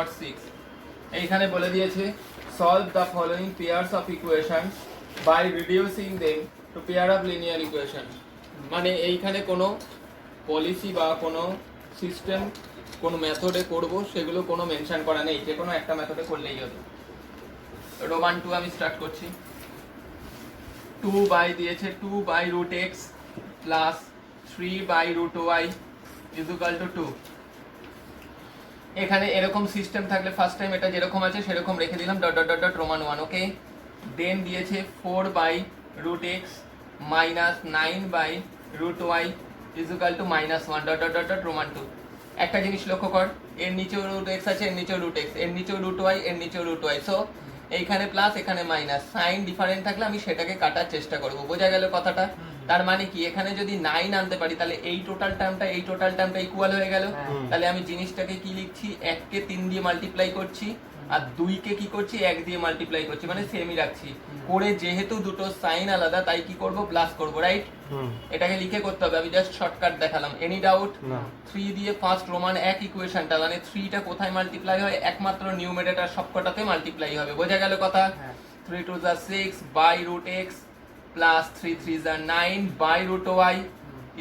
Dot six. এইখানে বলে দিয়েছে solve the following pairs of equation by reducing them to pair of linear equation. মানে এইখানে কোনো পলিসি বা কোনো সিস্টেম কোনো মেথডে করব সেগুলো কোনো মেনশন করা নেই, যে কোনো একটা মেথডে করলেই হবে। রোমান 2 আমি স্টার্ট করছি। 2 বাই দিয়েছে 2 by root x plus 3 by root y is equal to 2। এখানে এরকম সিস্টেম থাকলে ফার্স্ট টাইম এটা যেরকম আছে সেরকম রেখে দিলাম dot dot dot dot Roman 1। Okay, then দিয়েছে 4 by root x minus 9 by root y is equal to minus 1 dot dot dot dot Roman 2। একটা জিনিস লক্ষ্য কর, এর নিচেও রুট এক্স আছে, এর নিচেও রুট এক্স, এর নিচেও রুট ওয়াই, এর নিচেও রুট ওয়াই। সো এইখানে প্লাস এখানে মাইনাস, সাইন ডিফারেন্ট থাকলে আমি সেটাকে কাটার চেষ্টা করব। বোঝা গেল কথাটা? তার মানে কি, এখানে যদি 9 আনতে পারি তাহলে এই টোটাল টার্মটা ইকুয়াল হয়ে গেল। তাহলে আমি জিনিসটাকে কি লিখছি, 1 কে 3 দিয়ে মাল্টিপ্লাই করছি আর 2 কে কি করছি 1 দিয়ে মাল্টিপ্লাই করছি, মানে সেমই রাখছি। করে যেহেতু দুটো সাইন আলাদা তাই কি করব, প্লাস করব, রাইট? এটাকে লিখে করতে হবে, আমি জাস্ট শর্টকাট দেখালাম। Any doubt? 3 দিয়ে ফার্স্ট রোমান 1 ইকুয়েশনটা, মানে 3টা কোথায় মাল্টিপ্লাই হয়, একমাত্র নিউমেরেটর সবকটাতে মাল্টিপ্লাই হবে। বোঝা গেল কথা? 3 2 যা 6 বাই রুট এক্স প্লাস 3 3 যা 9 by root y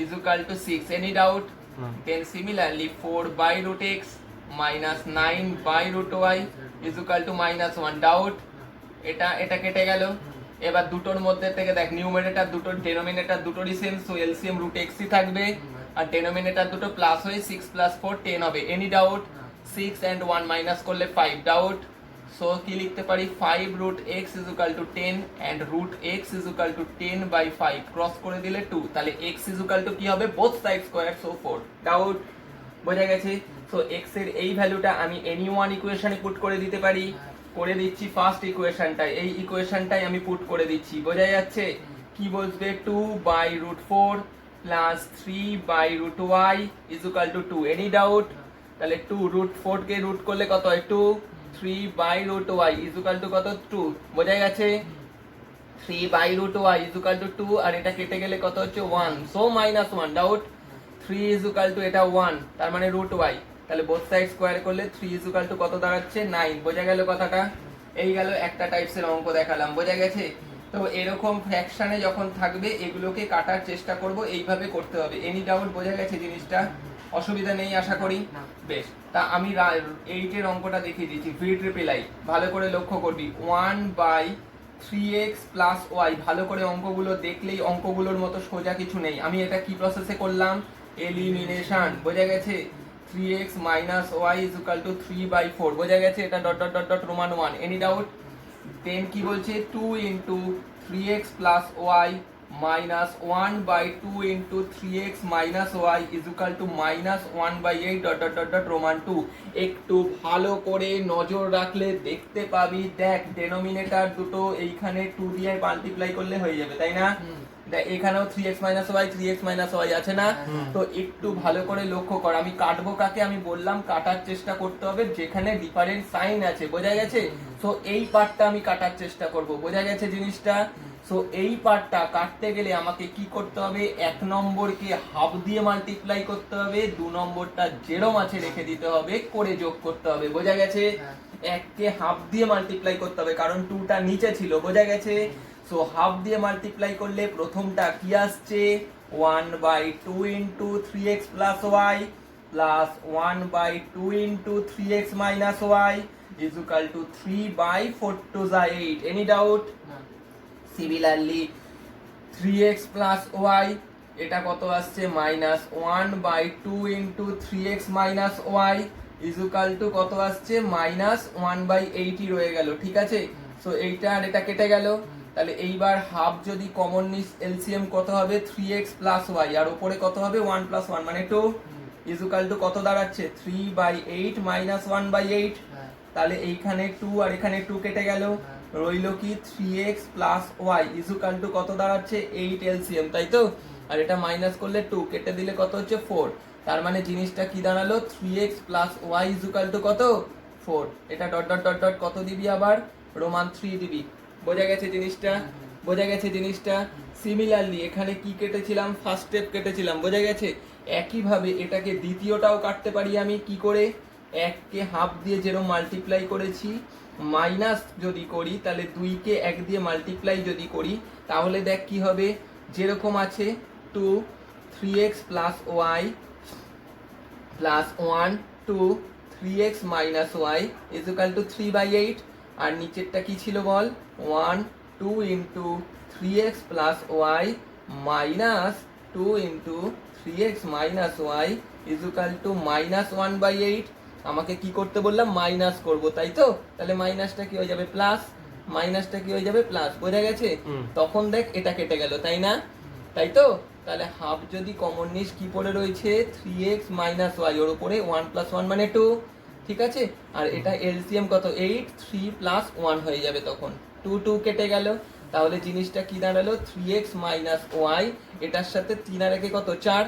is equal to 6। Any doubt? Then similarly 4 by root x minus 9 by root y is equal to minus 1। Doubt? এটা কেটে গেল। এবার দুটোর মধ্যে থেকে দেখ, নিউমেরেটর দুটোর ডেনোমিনেটর দুটোরই সেম, সো এলসিএম রুট এক্সই থাকবে, আর ডেনোমিনেটর দুটো প্লাস হয়ে 6 প্লাস 4 10 হবে। Any doubt? 6 and 1 মাইনাস করলে 5। ডাউট? সো কি লিখতে পারি, 5 root x is equal to 10 and root x is equal to 10 by 5 cross করে দিলে 2। তাহলে এক্স ইজ ইকুয়াল টু কি হবে, both side square, so 4। Doubt? বোঝা গেছে? সো এক্স এর এই ভ্যালুটা আমি এনি ওয়ান ইকুয়েশনে পুট করে দিতে পারি। করে দিচ্ছি ফার্স্ট ইকুয়েশনটাই, এই ইকুয়েশনটাই আমি পুট করে দিচ্ছি। বোঝা যাচ্ছে? কি বসবে, 2 by root 4 plus 3 by root y is equal to 2। Any doubt? তাহলে 2 রুট 4 কে রুট করলে কত হয়, 2। 3 by root y is equal to কত, 2। বোঝা গেছে? 3 by root y is equal to 2, আর এটা কেটে গেলে কত হচ্ছে, 1, so minus 1। Doubt? 3 is equal to এটা 1, তার মানে রুট ওয়াই, তাহলে বোথ সাইড স্কয়ার করলে 3 ইজ ইকুয়াল টু কত দাঁড়াচ্ছে, 9। বোঝা গেল কথাটা? এই গেল একটা টাইপসের অঙ্ক দেখালাম। বোঝা গেছে? তো এরকম ফ্র্যাকশনে যখন থাকবে এগুলোকে কাটার চেষ্টা করব, এইভাবে করতে হবে। Any doubt? বোঝা গেছে জিনিসটা? অসুবিধা নেই আশা করি? বেশ, তা আমি 8 এর অঙ্কটা দেখিয়ে দিচ্ছি। ভি ট্রিপল আই ভালো করে লক্ষ্য করবি, 1 বাই 3x প্লাস ওয়াই। ভালো করে অঙ্কগুলো দেখলেই, অঙ্কগুলোর মতো সোজা কিছু নেই। আমি এটা কি প্রসেসে করলাম, এলিমিনেশন। বোঝা গেছে? 3x minus y is equal to 3 by 4। বোঝা গেছে? এটা dot dot dot dot Roman 1। Any doubt? Then কি বলছে, 2 into 3x plus y minus 1 by 2 into 3x minus y is equal to minus 1 by 8 dot dot dot dot Roman 2। একটু ভালো করে নজর রাখলে দেখতে পাবি, দেখ ডেনোমিনেটর দুটো এইখানে 2 দিয়ে মাল্টিপ্লাই করলে হয়ে যাবে, তাই না? এখানেও 3x y আছে না? তো একটু ভালো করে লক্ষ্য কর, আমি কাটবো কাকে, আমি বললাম কাটার চেষ্টা করতে হবে যেখানে ডিফারেন্ট সাইন আছে। বোঝা গেছে? সো এই পার্টটা আমি কাটার চেষ্টা করব। বোঝা গেছে জিনিসটা? সো এই পার্টটা কাটতে গেলে আমাকে কি করতে হবে, 1 নম্বরকে হাফ দিয়ে মাল্টিপ্লাই করতে হবে, 2 নম্বরটা যেরম আছে রেখে দিতে হবে, করে যোগ করতে হবে। বোঝা গেছে? 1 কে হাফ দিয়ে মাল্টিপ্লাই করতে হবে কারণ 2টা নিচে ছিল। বোঝা গেছে? সো হাফ দিয়ে মাল্টিপ্লাই করলে প্রথমটা কি আসছে, 1 by 2 into 3x plus y plus 1 by 2 into 3x minus y is equal to 3 by 4 to যা 8। Any doubt? Similarly 3x plus y এটা কত আসছে, minus 1 by 2 into 3x minus y is equal to কত আসছে, minus 1 by 8ই রয়ে গেল। ঠিক আছে? সো এইটা আর এটা কেটে গেল। তাহলে এইবার হাফ যদি কমন নিস, এলসিএম কত হবে, 3x প্লাস ওয়াই, আর উপরে কত হবে, 1 প্লাস 1 মানে 2 ইজ ইকুয়াল টু কত দাঁড়াচ্ছে, 3 বাই 8 মাইনাস 1 বাই 8। তাহলে এইখানে 2 আর এখানে 2 কেটে গেল, রইল কি 3x plus y is equal to কত দাঁড়াচ্ছে, 8 এলসিএম, তাই তো? আর এটা মাইনাস করলে 2 কেটে দিলে কত হচ্ছে, 4। তার মানে জিনিসটা কি দাঁড়ালো, 3x plus y is equal to কত, 4। এটা ডট ডট ডট ডট কত দিবি, আবার রোমান 3 দিবি। বোঝা গেছে জিনিসটা? বোঝা গেছে জিনিসটা? সিমিলারলি এখানে কি কেটেছিলাম, ফার্স্ট স্টেপ কেটেছিলাম। বোঝা গেছে? একইভাবে এটাকে দ্বিতীয়টাও কাটতে পারি আমি কি করে, 1 কে হাফ দিয়ে যেরকম মাল্টিপ্লাই করেছি, মাইনাস যদি করি তাহলে 2 কে 1 দিয়ে মাল্টিপ্লাই যদি করি তাহলে দেখ কি হবে, যেরকম আছে 2 3x plus y plus 1 2 3x minus y is equal two 3/8, আর নিচেরটা কি ছিল বল, 1 2 into 3x plus y minus 2 into 3x minus y is equal to minus 1/8। আমাকে কি করতে বললাম, মাইনাস করব, তাই তো? তাহলে মাইনাসটা কি হয়ে যাবে প্লাস, মাইনাসটা কি হয়ে যাবে প্লাস, বোঝা গেছে? তখন দেখ এটা কেটে গেল, তাই না? তাই তো? তাহলে হাফ যদি কমন নিস কি পড়ে রয়েছে, 3x মাইনাস y, ওর উপরে 1 প্লাস 1 মানে 2, ঠিক আছে? আর এটা এলসিএম কত, 8, 3 প্লাস 1 হয়ে যাবে, তখন 2 2 কেটে গেল। তাহলে জিনিসটা কি দাঁড়ালো, 3x মাইনাস y, এটার সাথে 3 আর 1 কত 4,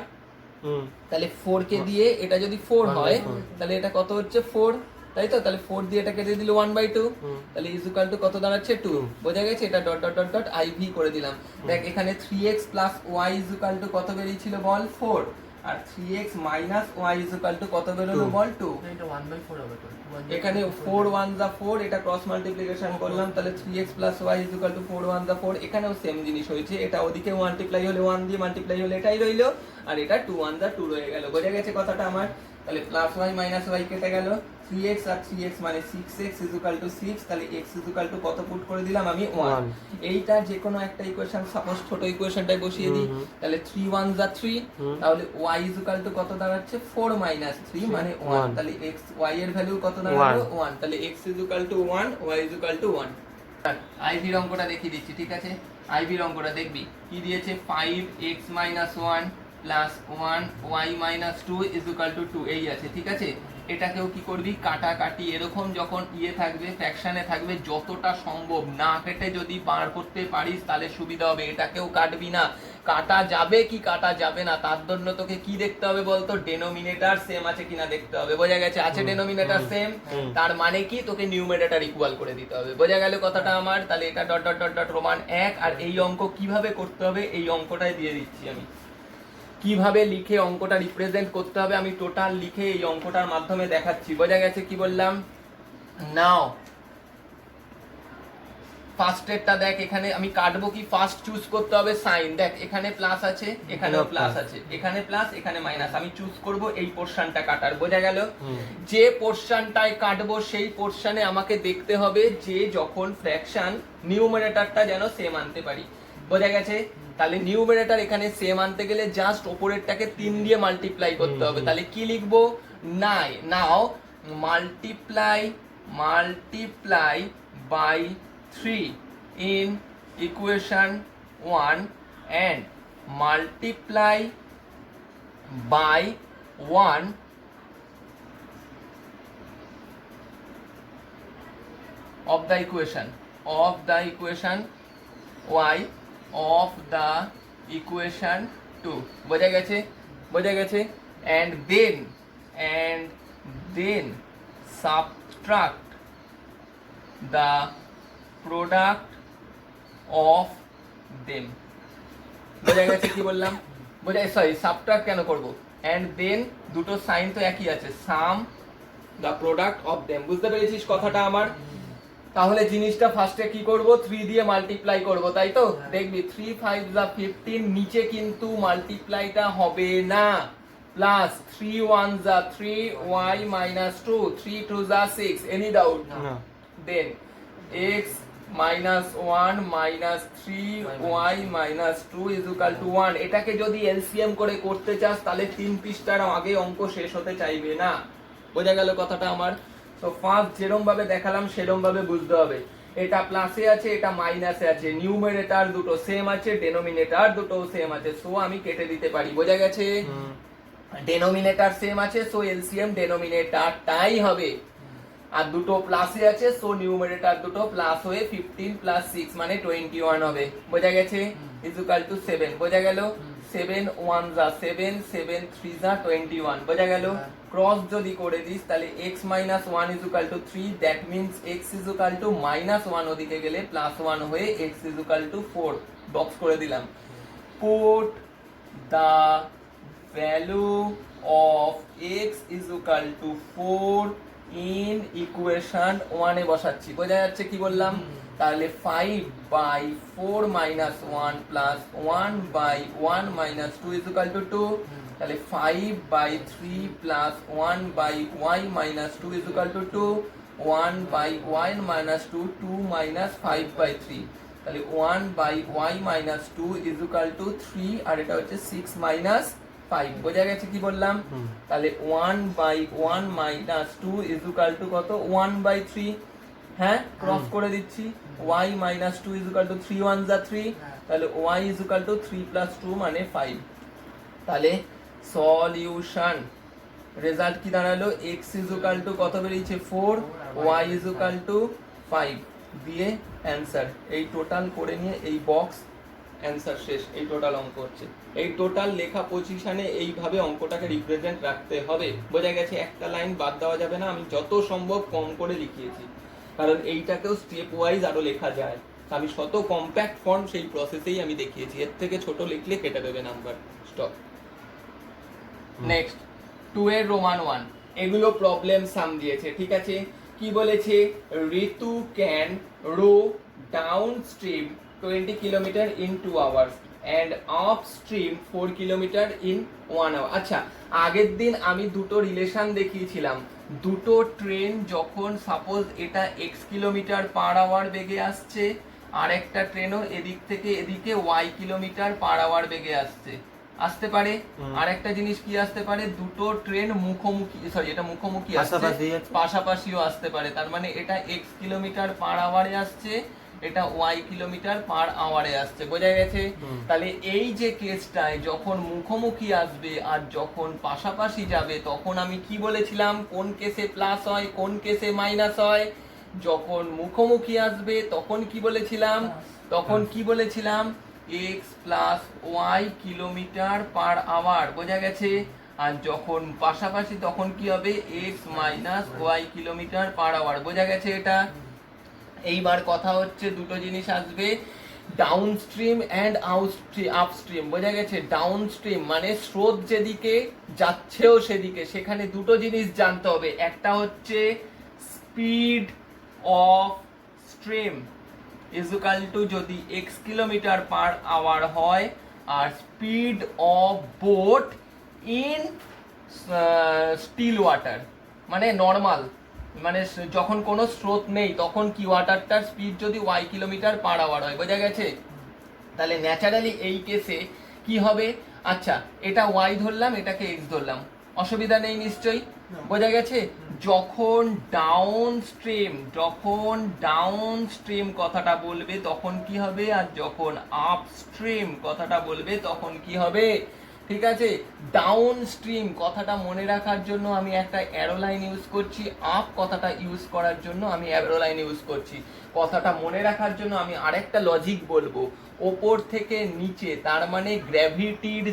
তাহলে 4 কে দিয়ে এটা যদি 4 হয় তাহলে এটা কত হচ্ছে 4, তাই তো? তাহলে 4 দিয়ে এটা কেটে দিলে 1/2, তাহলে ইজ ইকুয়াল টু কত দাঁড়াচ্ছে 2, বোঝা গেছে? এটা dot dot dot dot I've করে দিলাম। দেখ এখানে 3x plus y is equal to কত বেরিয়েছিল বল, 4, আর 3x minus y is equal to কত বেরোলো বল, 2। এটা 1/4 হবে তো, এখানে 4 1 যা 4, এটা ক্রস মাল্টিপ্লিকেশন করলাম, তাহলে 3x plus y is equal two 4 1 যা 4, এখানেও সেম জিনিস হয়েছে, এটা ওদিকে মাল্টিপ্লাই হলে 1 দিয়ে মাল্টিপ্লাই হলে এটাই রইলো, আর এটা 2 1 যা 2 রয়ে গেল, বোঝা গেছে কথাটা আমার? তাহলে প্লাস y মাইনাস y কেটে গেল, 3x আর 3x মানে 6x ইজ ইকুয়াল টু 6, তাহলে x ইজ ইকুয়াল টু কত পুট করে দিলাম আমি, 1। এইটা যে কোনো একটা ইকুয়েশন, সাপোজ ছোট ইকুয়েশনটাই বসিয়ে দিই, তাহলে 3 1 যা 3, তাহলে y ইজ ইকুয়াল টু কত দাঁড়াচ্ছে, 4 মাইনাস 3 মানে 1, তাহলে x y এর ভ্যালু কত দাঁড়ালো, 1, তাহলে x is equal to 1, y is equal to 1। IV অঙ্কটা দেখিয়ে দিচ্ছি, ঠিক আছে? আইভি অঙ্কটা দেখবি কি দিয়েছে, 5x minus 1 plus 1 y minus 2 is equal to 2, এই আছে, ঠিক আছে? এটাকেও কি করবি, কাটাকাটি, এরকম যখন থাকবে, ফ্র্যাকশনে থাকবে, যতটা সম্ভব না কেটে যদি বার করতে পারিস তাহলে সুবিধা হবে। এটাকেও কাটবি না, কাটা যাবে কি কাটা যাবে না তার জন্য তোকে কি দেখতে হবে বলতো, ডেনোমিনেটর সেম আছে কিনা দেখতে হবে, বোঝা গেছে? আছে ডেনোমিনেটর সেম, তার মানে কি তোকে নিউমেরেটর ইকুয়াল করে দিতে হবে, বোঝা গেল কথাটা আমার? তাহলে এটা dot dot dot dot Roman 1, আর এই অঙ্ক কিভাবে করতে হবে এই অঙ্কটাই দিয়ে দিচ্ছি আমি, কিভাবে লিখে অঙ্কটা রিপ্রেজেন্ট করতে হবে আমি টোটাল লিখে এই অঙ্কটার মাধ্যমে দেখাচ্ছি, বোঝা গেছে? কি বললাম, নাও ফার্স্টেরটা দেখ, এখানে আমি কাটবো কি, ফার্স্ট চুজ করতে হবে সাইন, দেখ এখানে প্লাস আছে, এখানেও প্লাস আছে, এখানে প্লাস এখানে মাইনাস, আমি চুজ করব এই পোরশনটা কাটার, বোঝা গেল? যে পোরশনটায় কাটবো সেই পোরশনে আমাকে দেখতে হবে যে যখন ফ্র্যাকশন নিউমারেটরটা যেন সেম আনতে পারি, বোঝা গেছে? তাহলে নিউমারেটর এখানে সেম আনতে গেলে জাস্ট উপরেরটাকে 3 দিয়ে মাল্টিপ্লাই করতে হবে, তাহলে কি লিখবো, নাও multiply by 3 in equation 1 and multiply by 1 of the equation y of the equation 2, বোঝা গেছে? and then subtract the product of them, বোঝা গেছে? কি বললাম, সাবট্রাক্ট কেন করব, and then দুটো সাইন তো একই আছে, সাম the product of them, বুঝতে পেরেছিস কথাটা আমার? তাহলে জিনিসটা ফার্স্টে কি করব, 3 দিয়ে মাল্টিপ্লাই করব, তাই তো? দেখবি 3 5 যা 15, নিচে কিন্তু মাল্টিপ্লাইটা হবে না, প্লাস 3 1 যা 3 y minus 2 3 2 যা 6, any doubt? Then x minus 1 minus 3y minus 2 is equal to 1, এটাকে যদি এলসিএম করে করতে চাস তাহলে 3 পৃষ্ঠার আগে অঙ্ক শেষ হতে চাইবে না, বোঝা গেল কথাটা আমার? তো ফার্স্ট যেরকম ভাবে দেখালাম সেরকম ভাবে বুঝতে হবে, এটা প্লাসে আছে এটা মাইনাসে আছে, নিউমারেটর দুটো সেম আছে, ডেনোমিনেটর দুটো সেম আছে, সো আমি কেটে দিতে পারি, বোঝা গেছে? ডেনোমিনেটর সেম আছে, সো এলসিএম ডেনোমিনেটরটাই হবে, আর দুটো প্লাসে আছে, সো নিউমারেটর দুটো প্লাস হয়ে 15 প্লাস 6 মানে 21 হবে, বোঝা গেছে? ইজ ইকুয়াল টু 7, বোঝা গেল? 7 1 যা 7 7 3 যা 21, বোঝা গেল? ক্রস যদি করে দিস তাহলে x minus 1 is equal to 3, that means x is equal to minus 1 ওদিকে গেলে প্লাস 1 হয়ে x is equal to 4, box করে দিলাম। Put the value of x is equal two 4 in equation 1 এ বসাচ্ছি। বোঝা যাচ্ছে কি বললাম? তাহলে 5/4 minus 1 plus 1/1 minus 2 is equal to 2. তাহলে 5/3 plus 1/y minus 2 is equal to 2. 1/y minus 2, 2 minus 5/3. তাহলে 1/y minus 2 is equal to 3 আর এটা হচ্ছে 6 minus 5। বোঝা গেছে কি বললাম? তাহলে 1/1 minus 2 is equal to কত? 1/3। হ্যাঁ, ক্রস করে দিচ্ছি। y minus 2 is equal to 3 1 যা 3। তাহলে y is equal to 3 plus 2 মানে 5। তাহলে সলিউশন রেজাল্ট কি দাঁড়ালো? x is equal to কত বেরিয়েছে? 4, y is equal to 5 দিয়ে অ্যানসার। এই টোটাল করে নিয়ে এই বক্স অ্যানসার শেষ। এই টোটাল অঙ্ক হচ্ছে। এই টোটাল লেখা পজিশনে এইভাবে অঙ্কটাকে রিপ্রেজেন্ট রাখতে হবে। বোঝা গেছে? একটা লাইন বাদ দেওয়া যাবে না। আমি যত সম্ভব কম করে লিখিয়েছি, কারণ এইটাকেও স্টেপ ওয়াইজ আরো লেখা যায়। আমি শত কম্প্যাক্ট ফর্ম সেই প্রসেসেই আমি দেখিয়েছি। এর থেকে ছোট লিখলে কেটে দেবে নাম্বার। স্টপ। নেক্সট 2 এর রোমান 1। এগুলো প্রবলেম সাম দিয়েছে, ঠিক আছে? কি বলেছে? Ritu can row downstream 20 kilometre in 2 hours and upstream 4 kilometre in 1 hour. আচ্ছা, আগের দিন আমি দুটো রিলেশন দেখিয়েছিলাম। দুটো ট্রেন যখন সাপোজ এটা x কিলোমিটার পার আওয়ার বেগে আসছে, আর একটা ট্রেনও এদিক থেকে এদিকে y কিলোমিটার পার আওয়ার বেগে আসতে পারে। আর একটা জিনিস কি আসতে পারে? দুটো ট্রেন মুখোমুখি, সরি এটা মুখোমুখি আসছে, পাশাপাশিও আসতে পারে। তার মানে এটা x কিলোমিটার পার আওয়ারে আসছে, এটা y কিলোমিটার পার আওয়ারে আসছে। বোঝা গেছে? তাহলে এই যে কেসটায় যখন মুখোমুখি আসবে আর যখন পাশাপাশি যাবে, তখন আমি কি বলেছিলাম? কোন কেসে প্লাস হয়, কোন কেসে মাইনাস হয়? যখন মুখোমুখি আসবে তখন কি বলেছিলাম? তখন কি বলেছিলাম? x plus y kilometre per hour. বোঝা গেছে? আর যখন পাশাপাশি তখন কি হবে? x minus y kilometre per hour. বোঝা গেছে এটা? এইবার কথা হচ্ছে দুটো জিনিস আসবে, ডাউন স্ট্রিম অ্যান্ড আপস্ট্রিম। বোঝা গেছে? ডাউন স্ট্রিম মানে স্রোত যেদিকে যাচ্ছেও সেদিকে, সেখানে দুটো জিনিস জানতে হবে। একটা হচ্ছে speed of stream is equal to যদি x কিলোমিটার পার আওয়ার হয়, আর speed of boat in still water মানে নর্মাল, মানে যখন কোনো স্রোত নেই তখন কি ওয়াটারটার স্পিড যদি y কিলোমিটার পার আওয়ার হয়। বোঝা গেছে? তাহলে ন্যাচারালি এই কেসে কি হবে? আচ্ছা, এটা y ধরলাম, এটাকে x ধরলাম, অসুবিধা নেই নিশ্চয়ই। বোঝা গেছে? যখন ডাউন স্ট্রিম কথাটা বলবে তখন কি হবে, আর যখন আপস্ট্রিম কথাটা বলবে তখন কি হবে। ঠিক আছে? ডাউন স্ট্রিম কথাটা মনে রাখার জন্য আমি একটা অ্যারো লাইন ইউজ করছি, আপ কথাটা ইউজ করার জন্য আমি অ্যারো লাইন ইউজ করছি। কথাটা মনে রাখার জন্য আমি আরেকটা লজিক বলবো, ওপর থেকে নিচে, তার মানে গ্র্যাভিটির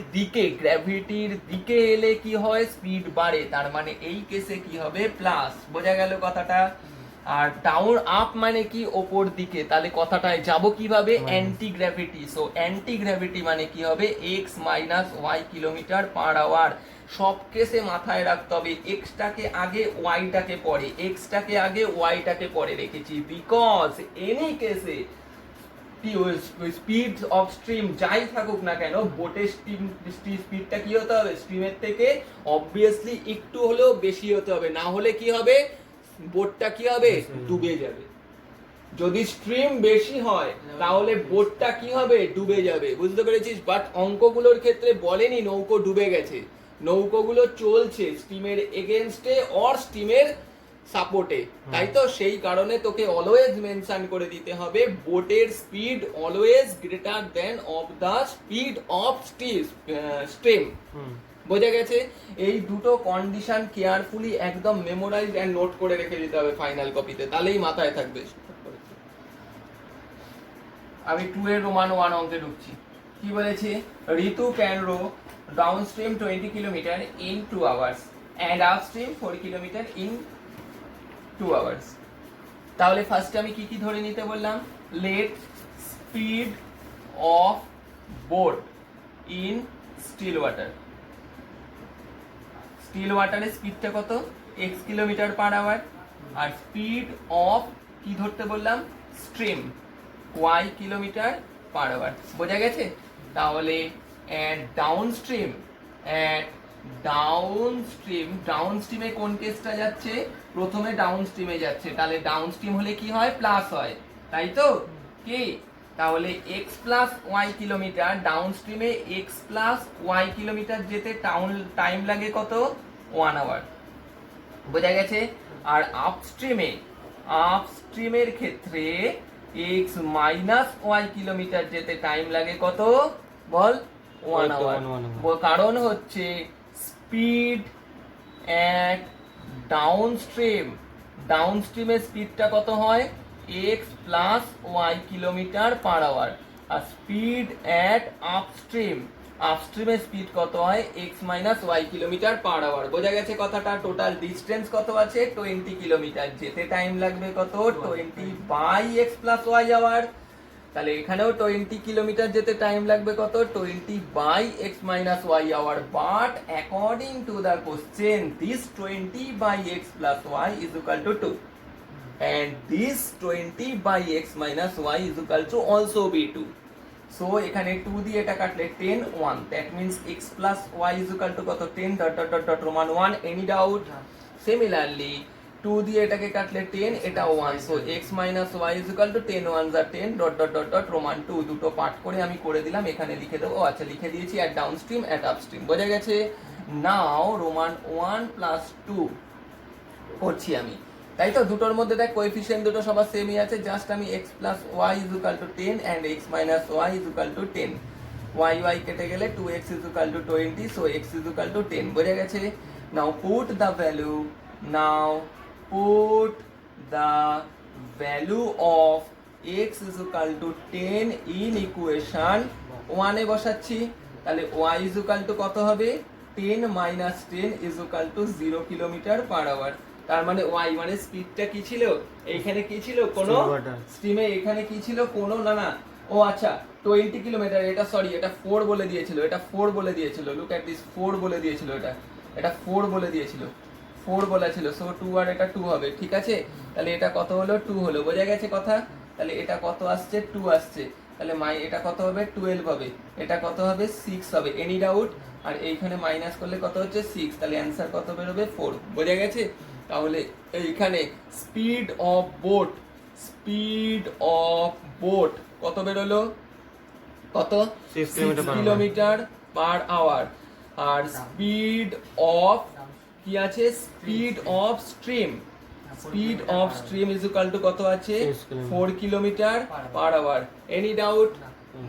দিকে এলে কি হয়? স্পিড বাড়ে, তার মানে এই কেসে কি হবে? প্লাস। বোঝা গেল কথাটা? আর ডাউন আপ মানে কি? ওপর দিকে, তাহলে কথাটায় যাব কিভাবে? Anti gravity. So anti gravity মানে কি হবে? x minus y kilometre per hour. সব কেসে মাথায় রাখতে হবে এক্সটাকে আগে ওয়াইটাকে পরে, এক্সটাকে আগে ওয়াইটাকে পরে রেখেছি, বিকজ এনি কেসে স্পিড অফ স্ট্রিম যাই থাকুক না কেন, বোটের স্পিডটা কি হতে হবে? স্ট্রিমের থেকে অবভিয়াসলি একটু হলেও বেশি হতে হবে, না হলে কি হবে? বোটটা কি হবে? ডুবে যাবে। যদি স্ট্রিম বেশি হয় তাহলে বোটটা কি হবে? ডুবে যাবে। বুঝতে পেরেছিস? বাট অঙ্কগুলোর ক্ষেত্রে বলেনি নৌকো ডুবে গেছে, নৌকোগুলো চলছে স্টিমের এগেনস্টে অর স্টিমের সাপোর্টে, তাই তো? সেই কারণে তোকে অলওয়েজ মেনশন করে দিতে হবে বোটের speed always greater than of the speed of stream. বোঝা গেছে? এই দুটো কন্ডিশন কেয়ারফুলি একদম মেমোরাইজ এন্ড নোট করে রেখে দিতে হবে ফাইনাল কপিতে, তাহলেই মাথায় থাকবে। আমি 2 এর রোমান 1 অঙ্কে ঢুকছি। কি বলেছে? Ritu can row downstream 20 kilometre in 2 hours and upstream 4 kilometre in 2 hours. তাহলে ফার্স্টে আমি কি কি ধরে নিতে বললাম? Let speed of boat in still water still ওয়াটারের স্পিডটা কত, x কিলোমিটার পার আওয়ার, আর স্পিড অফ কি ধরতে বললাম, stream, y kilometre per hour. বোঝা গেছে? তাহলে ডাউন স্ট্রিমে কোন কেসটা যাচ্ছে, প্রথমে ডাউন স্ট্রিমে যাচ্ছে, তাহলে ডাউন স্ট্রিম হলে কি হয়, প্লাস হয়, তাই তো কি? তাহলে x plus y kilometre, down স্ট্রিমে x প্লাস ওয়াই কিলোমিটার যেতে টাইম লাগে কত, 1 আওয়ার। বোঝা গেছে? আর আপস্ট্রিমের ক্ষেত্রে x মাইনাস ওয়াই কিলোমিটার যেতে টাইম লাগে কত, বল, 1 আওয়ার। কারণ হচ্ছে স্পিড অ্যাট ডাউনস্ট্রিমের স্পিডটা কত হয়, x plus y kilometre per hour, আর স্পিড অ্যাট আপস্ট্রিমের স্পিড কত হয়, x minus y kilometre per hour. বোঝা গেছে কথাটা? টোটাল ডিস্টেন্স কত আছে, 20 কিলোমিটার, যেতে টাইম লাগবে কত, 20 by x plus y hour. তাহলে এখানেও 20 কিলোমিটার যেতে টাইম লাগবে কত, 20 by x minus y hour. But according to the question, this 20 by x plus y is equal to 2 and this 20 by x minus y is equal to also be 2. So এখানে 2 দিয়ে এটা কাটলে 10 1, that means x plus y is equal to কত, 10 dot dot dot dot roman 1. Any doubt? Similarly 2 দিয়ে এটাকে কাটলে 10, এটা 1, so x minus y is equal to 10 1s are 10 dot dot dot dot roman 2. দুটো পার্ট করে আমি করে দিলাম, এখানে লিখে দেবো। আচ্ছা, লিখে দিয়েছি at downstream at upstream। বোঝা গেছে? নাও roman 1 plus 2 করছি আমি, তাই তো? দুটোর মধ্যে দেখ কোএফিসিয়েন্ট দুটো সবার সেমই আছে, জাস্ট আমি x plus y is equal to 10 and x minus y is equal to 10, y কেটে গেলে 2x is equal to 20, so x is equal to 10। বোঝা গেছে? Now put the value of x is equal to 10 in equation 1 এ বসাচ্ছি। তাহলে y is equal to কত হবে, 10 minus 10 is equal to 0 kilometre per hour. তার মানে y মানে স্পিডটা কি ছিল, এইখানে কি ছিল, কোনো স্ট্রিমে এখানে কি ছিল, কোনো না, ও আচ্ছা 20 কিলোমিটার, এটা সরি, এটা 4 বলে দিয়েছিল, লুক এট দিস, 4 বলে দিয়েছিল, এটা 4 বলে দিয়েছিল, সো 2 আর এটা 2 হবে, ঠিক আছে? তাহলে এটা কত হলো, 2 হলো। বোঝা গেছে কথা? তাহলে এটা কত আসছে, 2 আসছে, তাহলে এটা কত হবে, 12 হবে, এটা কত হবে, 6 হবে। Any doubt? আর এইখানে মাইনাস করলে কত হচ্ছে, 6, তাহলে অ্যান্সার কত বেরোবে, 4। বোঝা গেছে? তাহলে এইখানে স্পিড অফ বোট কত বেরোলো, কত, 6 কিলোমিটার পার আওয়ার। আর স্পিড অফ কি আছে, speed of stream is equal to কত আছে, 4 kilometre per hour. Any doubt?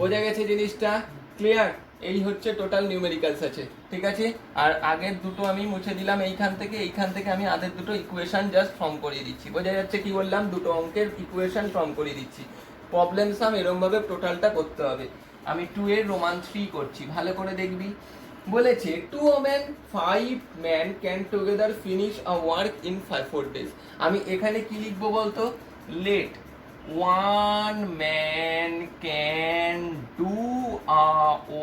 বোঝা গেছে জিনিসটা? ক্লিয়ার? এই হচ্ছে টোটাল নিউমেরিক্যালস আছে, ঠিক আছে? আর আগের দুটো আমি মুছে দিলাম, এইখান থেকে আমি আগের দুটো ইকুয়েশন জাস্ট ফর্ম করিয়ে দিচ্ছি। বোঝা যাচ্ছে কি বললাম? দুটো অঙ্কের ইকুয়েশন ফর্ম করিয়ে দিচ্ছি। প্রবলেম সাম এরকম ভাবে টোটালটা করতে হবে। আমি 2 এর রোমান 3 করছি, ভালো করে দেখবি। বলেছে 2 women 5 men can together finish a work in 4 days। আমি এখানে কি লিখবো বলতো, late 1 man can do a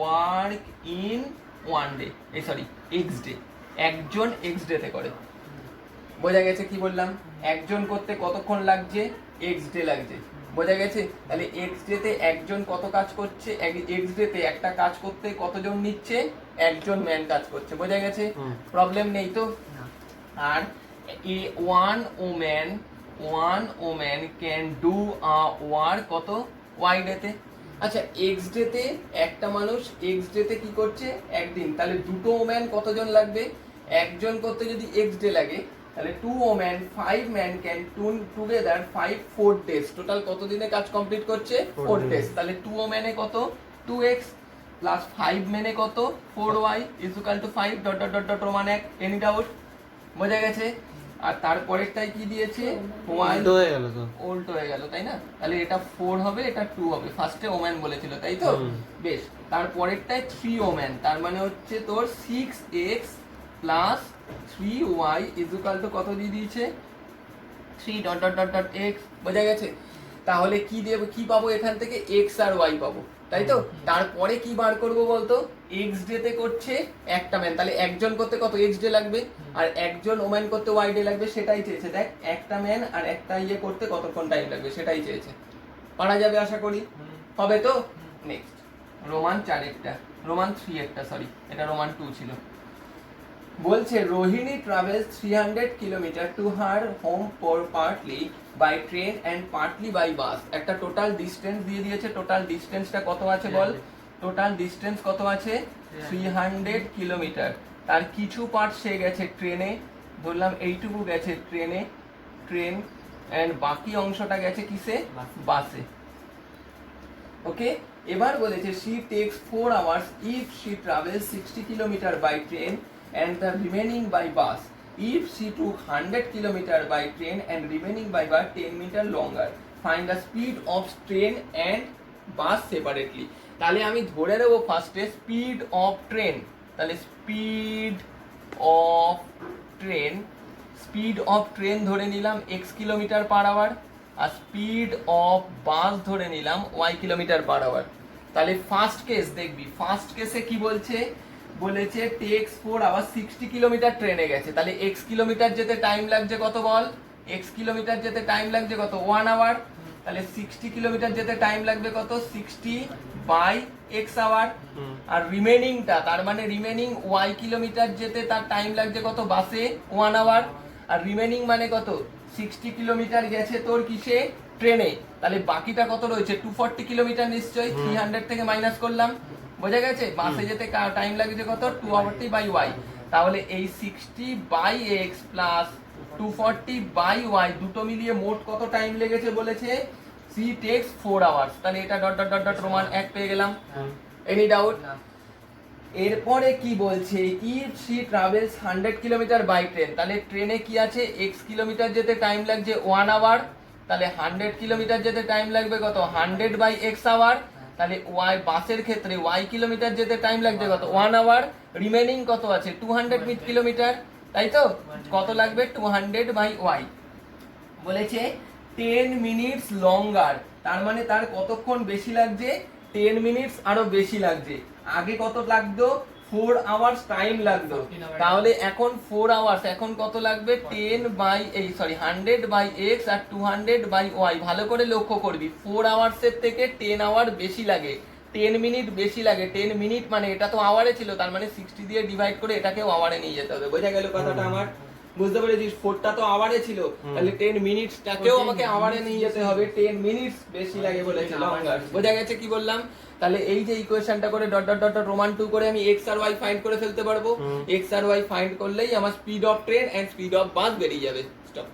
work in 1 day, x day, একজন x ডেতে করে। বোঝা গেছে কি বললাম? একজন করতে কতক্ষণ লাগছে, x ডে লাগছে। বোঝা গেছে? তাহলে x ডেতে একজন কত কাজ করছে, x ডেতে একটা কাজ করতে কতজন নিচ্ছে, একজন ম্যান কাজ করছে। বোঝা গেছে? প্রবলেম নেই তো? আর one woman can do a work কত, y ডেতে। আচ্ছা, x ডেতে একটা মানুষ x ডেতে কি করছে, একদিন, তাহলে দুটো ওম্যান কতজন লাগবে, একজন করতে যদি x ডে লাগে, তাহলে 2 women 5 men can together 4 days, total কত দিনে কাজ কমপ্লিট করছে, 4 days। তাহলে 2 women এ কত, 2x প্লাস 5 men এ কত, 4y is equal two 5 dot dot dot dot Roman 1। Any doubt? বোঝা গেছে? আর তারপরেরটাই কি দিয়েছে, উল্টো হয়ে গেল, তাই না? তাহলে এটা 4 হবে, এটা 2 হবে। ফার্স্টে ওম্যান বলেছিল, তাই তো? বেশ, তারপরেরটাই 3 ওম্যান, তার মানে হচ্ছে তোর 6x plus 3y is equal to কত দিয়ে দিয়েছে, 3 dot dot dot dot x। বোঝা গেছে? তাহলে কি দেব, কি পাবো এখান থেকে, x আর y পাবো। তাই তো? তারপরে কি বার করবো বলতো, এক্স ডে তে করছে একটা ম্যান, তাহলে একজন করতে কত এক্স ডে লাগবে, আর একজন ওম্যান করতে ওয়াই ডে লাগবে, সেটাই চেয়েছে। দেখ একটা ম্যান আর একটা ইয়ে করতে কতক্ষণ টাইম লাগবে সেটাই চেয়েছে। পারা যাবে আশা করি, হবে তো? নেক্সট রোমান 4 একটা, রোমান 3 একটা, সরি এটা রোমান 2 ছিল। বলছে Rohini travels 300 kilometre to her home partly by train and partly by bus. একটা টোটাল ডিস্টেন্স দিয়ে দিয়েছে, টোটাল ডিস্টেন্সটা কত আছে বল, টোটাল ডিস্টেন্স কত আছে 300 কিলোমিটার। তার কিছু পার্ট সে গেছে ট্রেনে, ধরলাম এইটুকু গেছে ট্রেন এন্ড বাকি অংশটা গেছে কিসে, বাসে। ওকে, এবার বলেছে she takes 4 hours if she travels 60 kilometer by train and the remaining by bus. If she took 100 kilometer by train and remaining by bus 10 meter longer. Find the speed of train and bus separately. তাহলে আমি ধরে নেব ফার্স্টে speed of train, তাহলে speed of train ধরে নিলাম x kilometre per hour, আর speed of bus ধরে নিলাম y কিলোমিটার পার আওয়ার। তাহলে ফার্স্ট কেস দেখবি, ফার্স্ট কেসে কি বলছে, বলেছে টেক্স 4 আওয়ার 60 কিলোমিটার ট্রেনে গেছে, তাহলে x কিলোমিটার যেতে টাইম লাগছে কত বল, x কিলোমিটার যেতে টাইম লাগছে কত 1 আওয়ার, তাহলে 60 কিলোমিটার যেতে টাইম লাগবে কত 60 বাই x আওয়ার, আর রিমেনিংটা তার মানে রিমেনিং y কিলোমিটার যেতে তার টাইম লাগছে কত বাসে 1 আওয়ার, আর রিমেনিং মানে কত 60 কিলোমিটার গেছে তোর কিসে, ট্রেনে, তাহলে বাকিটা কত রয়েছে 240 কিলোমিটার নিশ্চয়ই 300 থেকে মাইনাস করলাম, বোঝা গেছে? বাসে যেতে টাইম লাগছে কত 240 বাই y, তাহলে এই 60 by x plus 240 by y দুটো মিলিয়ে মোট কত টাইম লেগেছে বলেছে, she takes 4 hours। তাহলে এটা dot dot dot dot Roman 1 পেয়ে গেলাম। Any doubt? এরপরে কি বলছে, if she travels 100 kilometre by train, তাহলে ট্রেনে কি আছে x কিলোমিটার যেতে টাইম লাগছে 1 আওয়ার, তাহলে 100 কিলোমিটার যেতে টাইম লাগবে কত 100 বাই x আওয়ার, তাহলে y বাসের ক্ষেত্রে y কিলোমিটার যেতে টাইম লাগছে কত 1 আওয়ার, রিমেনিং কত আছে 200 কিলোমিটার, তাই তো? কত লাগবে 200 বাই y। বলেছে 10 মিনিটস লঙ্গার, তার মানে তার কতক্ষণ বেশি লাগছে 10 মিনিটস আরো বেশি লাগছে, আগে কত লাগতো 4 আওয়ার্স টাইম লাগতো, তাহলে এখন 4 আওয়ার্স, এখন কত লাগবে 10 বাই 100 বাই x আর 200 বাই y। ভালো করে লক্ষ্য করবি 4 আওয়ার্সের থেকে 10 আওয়ার বেশি লাগে, 10 মিনিট বেশি লাগে, 10 মিনিট মানে এটা তো আওয়ারে ছিল, তার মানে 60 দিয়ে ডিভাইড করে এটাকেও আওয়ারে নিয়ে যেতে হবে। বোঝা গেল কথাটা আমার? বুঝতে পেরেছিস? 4টা তো আওয়ারে ছিল, তাহলে 10 মিনিটসটাকেও আমাকে আওয়ারে নিয়ে যেতে হবে, 10 মিনিটস বেশি লাগে বলেছে লঙ্গার। বোঝা গেছে কি বললাম? তাহলে এই যে ইকুয়েশনটা করে ডট ডট ডট রোমান 2 করে আমি x আর y ফাইন্ড করে ফেলতে পারবো, x আর y ফাইন্ড করলেই আমার speed of train and speed of bus বেরিয়ে যাবে। স্টপ।